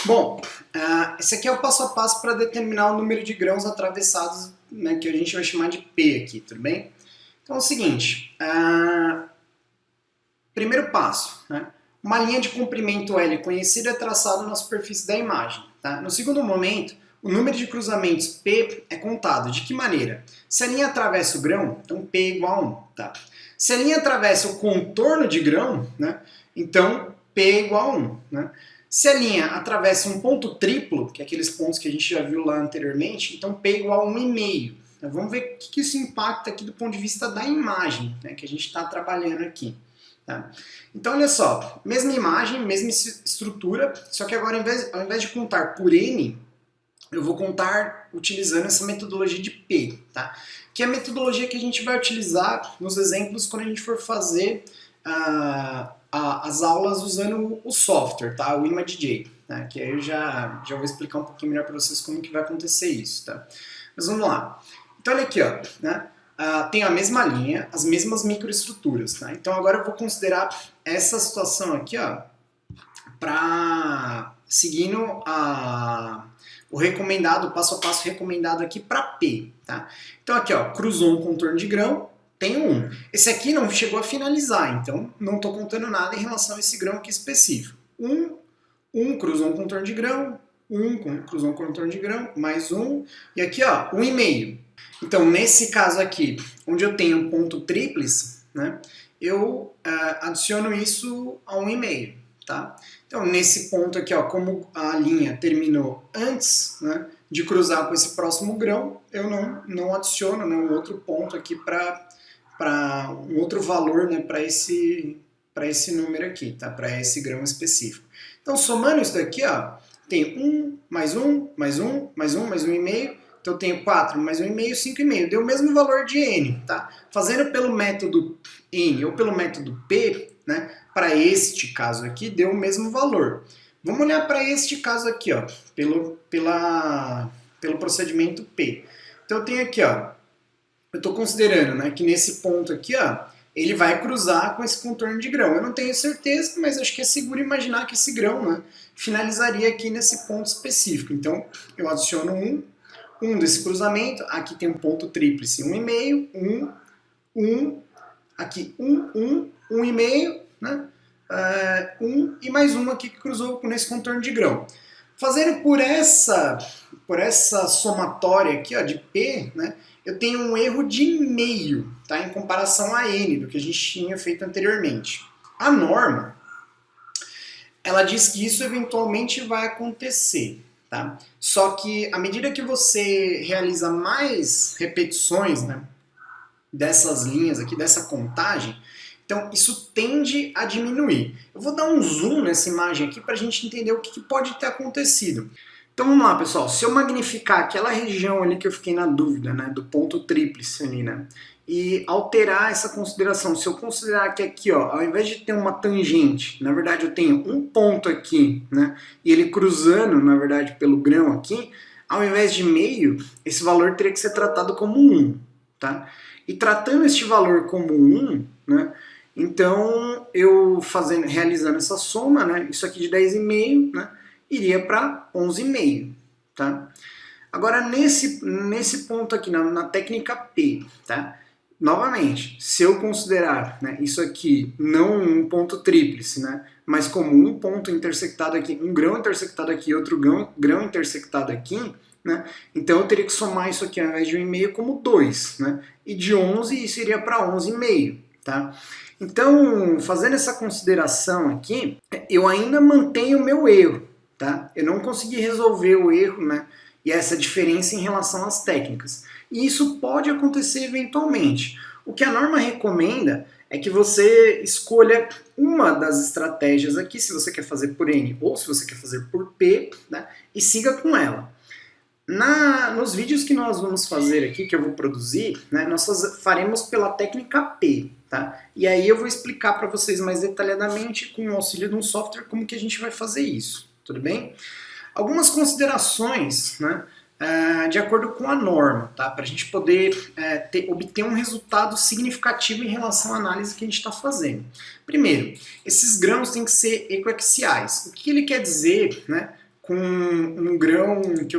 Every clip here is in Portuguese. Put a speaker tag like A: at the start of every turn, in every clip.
A: Bom, esse aqui é o passo a passo para determinar o número de grãos atravessados, né, que a gente vai chamar de P aqui, tudo bem? Então é o seguinte, primeiro passo, né, uma linha de comprimento L conhecida é traçada na superfície da imagem. Tá? No segundo momento, o número de cruzamentos P é contado. De que maneira? Se a linha atravessa o grão, então P é igual a 1. Tá? Se a linha atravessa o contorno de grão, né, então P é igual a 1. Né? Se a linha atravessa um ponto triplo, que é aqueles pontos que a gente já viu lá anteriormente, então P é igual a 1,5. Vamos ver o que isso impacta aqui do ponto de vista da imagem, né, que a gente está trabalhando aqui. Tá? Então, olha só, mesma imagem, mesma estrutura, só que agora ao invés de contar por N, eu vou contar utilizando essa metodologia de P, tá? Que é a metodologia que a gente vai utilizar nos exemplos quando a gente for fazer as aulas usando o software, tá? O ImageJ, tá? Que aí eu já vou explicar um pouquinho melhor para vocês como que vai acontecer isso, tá? Mas vamos lá. Então, olha aqui, ó, né? Tem a mesma linha, as mesmas microestruturas, tá? Então agora eu vou considerar essa situação aqui, ó, seguindo o recomendado, o passo a passo recomendado aqui para P, tá? Então aqui, ó, cruzou um contorno de grão, tem um. Esse aqui não chegou a finalizar, então não estou contando nada em relação a esse grão aqui específico. Um cruzou um contorno de grão, cruzou um contorno de grão, mais um, e aqui, ó, 1,5. Então, nesse caso aqui, onde eu tenho um ponto tríplice, né, eu adiciono isso a 1,5, tá? Então, nesse ponto aqui, ó, como a linha terminou antes, né, de cruzar com esse próximo grão, eu não adiciono, né, um outro ponto aqui para um outro valor, né, para esse número aqui, tá? Para esse grão específico. Então, somando isso daqui, ó, tem 1, mais 1, mais 1, mais 1, mais 1,5, então eu tenho 4 mais 1,5, 5,5. Deu o mesmo valor de N, tá? Fazendo pelo método N ou pelo método P, né? Para este caso aqui, deu o mesmo valor. Vamos olhar para este caso aqui, ó, pelo procedimento P. Então eu tenho aqui, ó, eu estou considerando, né, que nesse ponto aqui, ó, ele vai cruzar com esse contorno de grão. Eu não tenho certeza, mas acho que é seguro imaginar que esse grão, né, finalizaria aqui nesse ponto específico. Então eu adiciono um desse cruzamento, aqui tem um ponto tríplice, 1,5, 1, aqui 1,5, né? 1 e mais um aqui que cruzou nesse contorno de grão. Fazendo por essa somatória aqui, ó, de P, né, eu tenho um erro de meio, tá, em comparação a N, do que a gente tinha feito anteriormente. A norma, ela diz que isso eventualmente vai acontecer. Tá? Só que à medida que você realiza mais repetições, né, dessas linhas aqui, dessa contagem, então isso tende a diminuir. Eu vou dar um zoom nessa imagem aqui para a gente entender o que pode ter acontecido. Então vamos lá, pessoal. Se eu magnificar aquela região ali que eu fiquei na dúvida, né, do ponto tríplice ali, né, e alterar essa consideração, se eu considerar que aqui, ó, ao invés de ter uma tangente, na verdade eu tenho um ponto aqui, né, e ele cruzando, na verdade, pelo grão aqui, ao invés de meio, esse valor teria que ser tratado como 1, tá? E tratando este valor como 1, né, então eu realizando essa soma, né, isso aqui de 10,5, né, iria para 11,5, tá? Agora, nesse ponto aqui, na técnica P, tá? Novamente, se eu considerar, né, isso aqui não um ponto tríplice, né, mas como um ponto intersectado aqui, um grão intersectado aqui e outro grão intersectado aqui, né, então eu teria que somar isso aqui ao invés de 1,5 como 2, né, e de 11 isso iria para 11,5, tá? Então, fazendo essa consideração aqui, eu ainda mantenho o meu erro, tá? Eu não consegui resolver o erro, né, e essa diferença em relação às técnicas. E isso pode acontecer eventualmente. O que a norma recomenda é que você escolha uma das estratégias aqui, se você quer fazer por N ou se você quer fazer por P, né, e siga com ela. Nos vídeos que nós vamos fazer aqui, que eu vou produzir, né, nós faremos pela técnica P, tá? E aí eu vou explicar para vocês mais detalhadamente, com o auxílio de um software, como que a gente vai fazer isso, tudo bem? Algumas considerações, né, de acordo com a norma, tá? Para a gente poder obter um resultado significativo em relação à análise que a gente está fazendo. Primeiro, esses grãos têm que ser ecoaxiais. O que ele quer dizer, né, com um grão que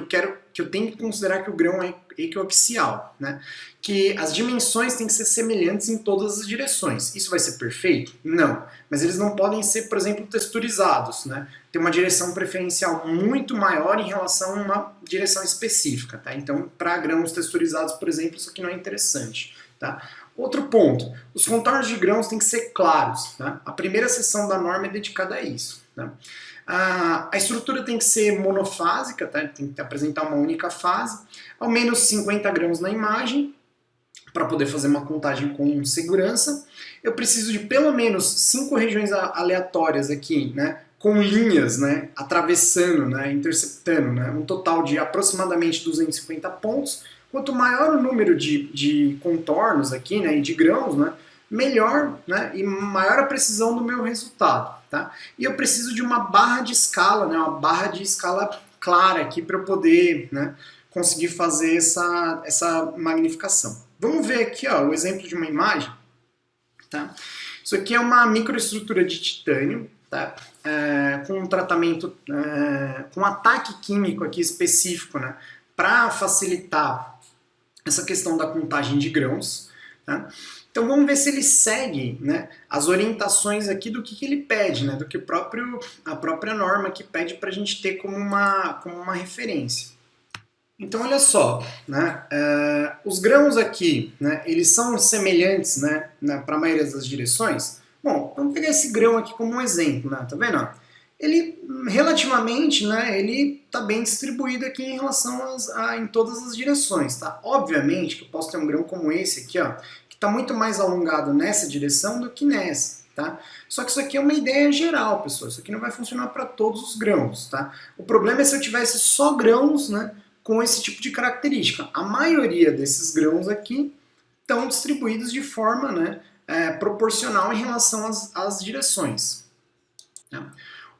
A: eu tenho que considerar que o grão é equiaxial, né? Que as dimensões têm que ser semelhantes em todas as direções. Isso vai ser perfeito? Não. Mas eles não podem ser, por exemplo, texturizados, né? Tem uma direção preferencial muito maior em relação a uma direção específica, tá? Então, para grãos texturizados, por exemplo, isso aqui não é interessante, tá? Outro ponto, os contornos de grãos têm que ser claros, tá? A primeira seção da norma é dedicada a isso, tá? A estrutura tem que ser monofásica, tá? Tem que apresentar uma única fase, ao menos 50 grãos na imagem, para poder fazer uma contagem com segurança. Eu preciso de pelo menos 5 regiões aleatórias aqui, né? Com linhas, né? Atravessando, né? Interceptando, né? Um total de aproximadamente 250 pontos. Quanto maior o número de contornos aqui, né? E de grãos, né? Melhor, né? E maior a precisão do meu resultado, tá? E eu preciso de uma barra de escala, né? Uma barra de escala clara aqui para eu poder, né? Conseguir fazer essa magnificação. Vamos ver aqui, ó, o exemplo de uma imagem, tá? Isso aqui é uma microestrutura de titânio, tá? Com um tratamento, com um ataque químico aqui específico, né? Para facilitar essa questão da contagem de grãos, tá? Então vamos ver se ele segue, né, as orientações aqui do que ele pede, né, do que a própria norma que pede para a gente ter como uma referência. Então olha só, né, os grãos aqui, né, eles são semelhantes, né, para a maioria das direções. Bom, vamos pegar esse grão aqui como um exemplo, né, tá vendo? Ele relativamente, né, ele está bem distribuído aqui em relação em todas as direções, tá? Obviamente que eu posso ter um grão como esse aqui, ó, que está muito mais alongado nessa direção do que nessa, tá? Só que isso aqui é uma ideia geral, pessoal. Isso aqui não vai funcionar para todos os grãos, tá? O problema é se eu tivesse só grãos, né, com esse tipo de característica. A maioria desses grãos aqui estão distribuídos de forma, né, proporcional em relação às direções. Tá?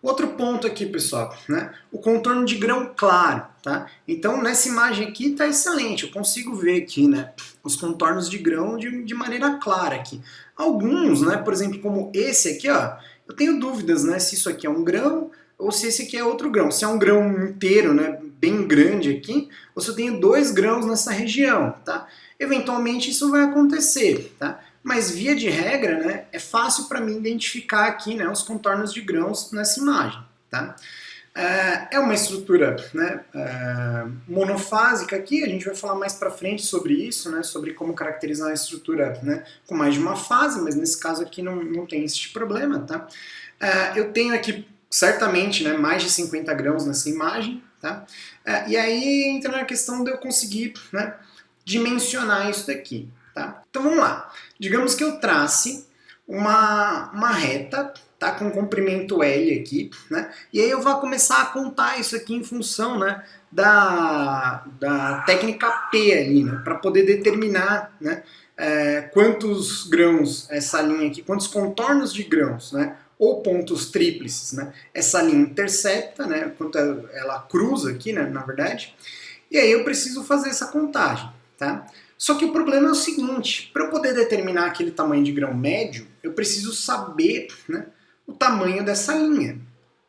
A: Outro ponto aqui, pessoal, né? O contorno de grão claro, tá? Então, nessa imagem aqui está excelente, eu consigo ver aqui, né, os contornos de grão de maneira clara aqui. Alguns, né, por exemplo, como esse aqui, ó, eu tenho dúvidas, né, se isso aqui é um grão ou se esse aqui é outro grão. Se é um grão inteiro, né, bem grande aqui, ou se eu tenho 2 grãos nessa região, tá? Eventualmente isso vai acontecer, tá? Mas via de regra, né, é fácil para mim identificar aqui, né, os contornos de grãos nessa imagem, tá? É uma estrutura, né, monofásica aqui, a gente vai falar mais para frente sobre isso, né, sobre como caracterizar a estrutura, né, com mais de uma fase, mas nesse caso aqui não tem esse problema, tá? Eu tenho aqui certamente, né, mais de 50 grãos nessa imagem, tá? E aí entra na questão de eu conseguir, né, dimensionar isso daqui. Tá? Então vamos lá. Digamos que eu trace uma reta, tá, com comprimento L aqui, né? E aí eu vou começar a contar isso aqui em função, né, da técnica P ali, né, para poder determinar, né, quantos grãos essa linha aqui, quantos contornos de grãos, né, ou pontos tríplices, né, essa linha intercepta, né, quanto ela cruza aqui, né, na verdade. E aí eu preciso fazer essa contagem, tá? Só que o problema é o seguinte, para eu poder determinar aquele tamanho de grão médio, eu preciso saber, né, o tamanho dessa linha.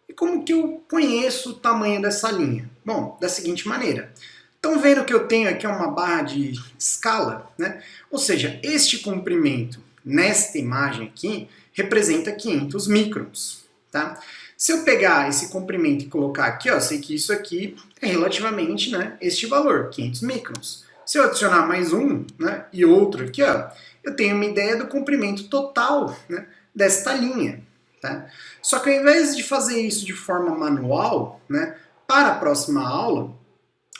A: E como que eu conheço o tamanho dessa linha? Bom, da seguinte maneira. Estão vendo que eu tenho aqui uma barra de escala, né? Ou seja, este comprimento nesta imagem aqui representa 500 microns, tá? Se eu pegar esse comprimento e colocar aqui, ó, eu sei que isso aqui é relativamente, né, este valor, 500 microns. Se eu adicionar mais um, né, e outro aqui, ó, eu tenho uma ideia do comprimento total, né, desta linha. Tá? Só que ao invés de fazer isso de forma manual, né, para a próxima aula,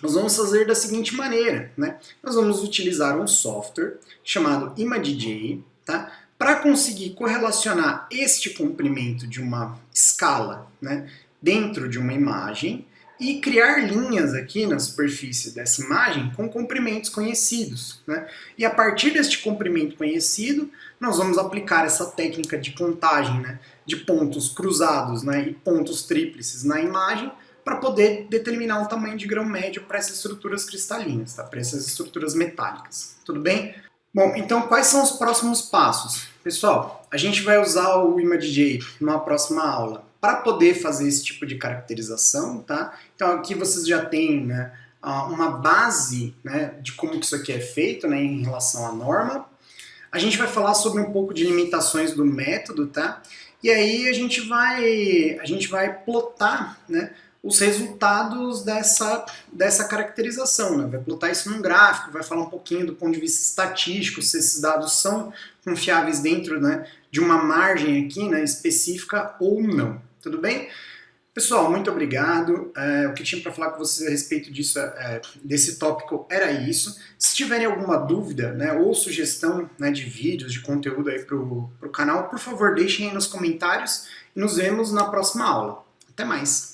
A: nós vamos fazer da seguinte maneira. Né? Nós vamos utilizar um software chamado ImageJ, tá, para conseguir correlacionar este comprimento de uma escala, né, dentro de uma imagem, e criar linhas aqui na superfície dessa imagem com comprimentos conhecidos. Né? E a partir deste comprimento conhecido, nós vamos aplicar essa técnica de contagem, né, de pontos cruzados, né, e pontos tríplices na imagem para poder determinar o tamanho de grão médio para essas estruturas cristalinas, tá? Para essas estruturas metálicas. Tudo bem? Bom, então quais são os próximos passos? Pessoal, a gente vai usar o ImageJ numa próxima aula para poder fazer esse tipo de caracterização, tá? Então aqui vocês já têm, né, uma base, né, de como que isso aqui é feito, né, em relação à norma. A gente vai falar sobre um pouco de limitações do método, tá? E aí a gente vai plotar, né, os resultados dessa caracterização, né? Vai plotar isso num gráfico, vai falar um pouquinho do ponto de vista estatístico, se esses dados são confiáveis dentro, né, de uma margem aqui, né, específica ou não. Tudo bem? Pessoal, muito obrigado. O que tinha para falar com vocês a respeito disso, desse tópico era isso. Se tiverem alguma dúvida, né, ou sugestão, né, de vídeos, de conteúdo aí para o canal, por favor, deixem aí nos comentários e nos vemos na próxima aula. Até mais!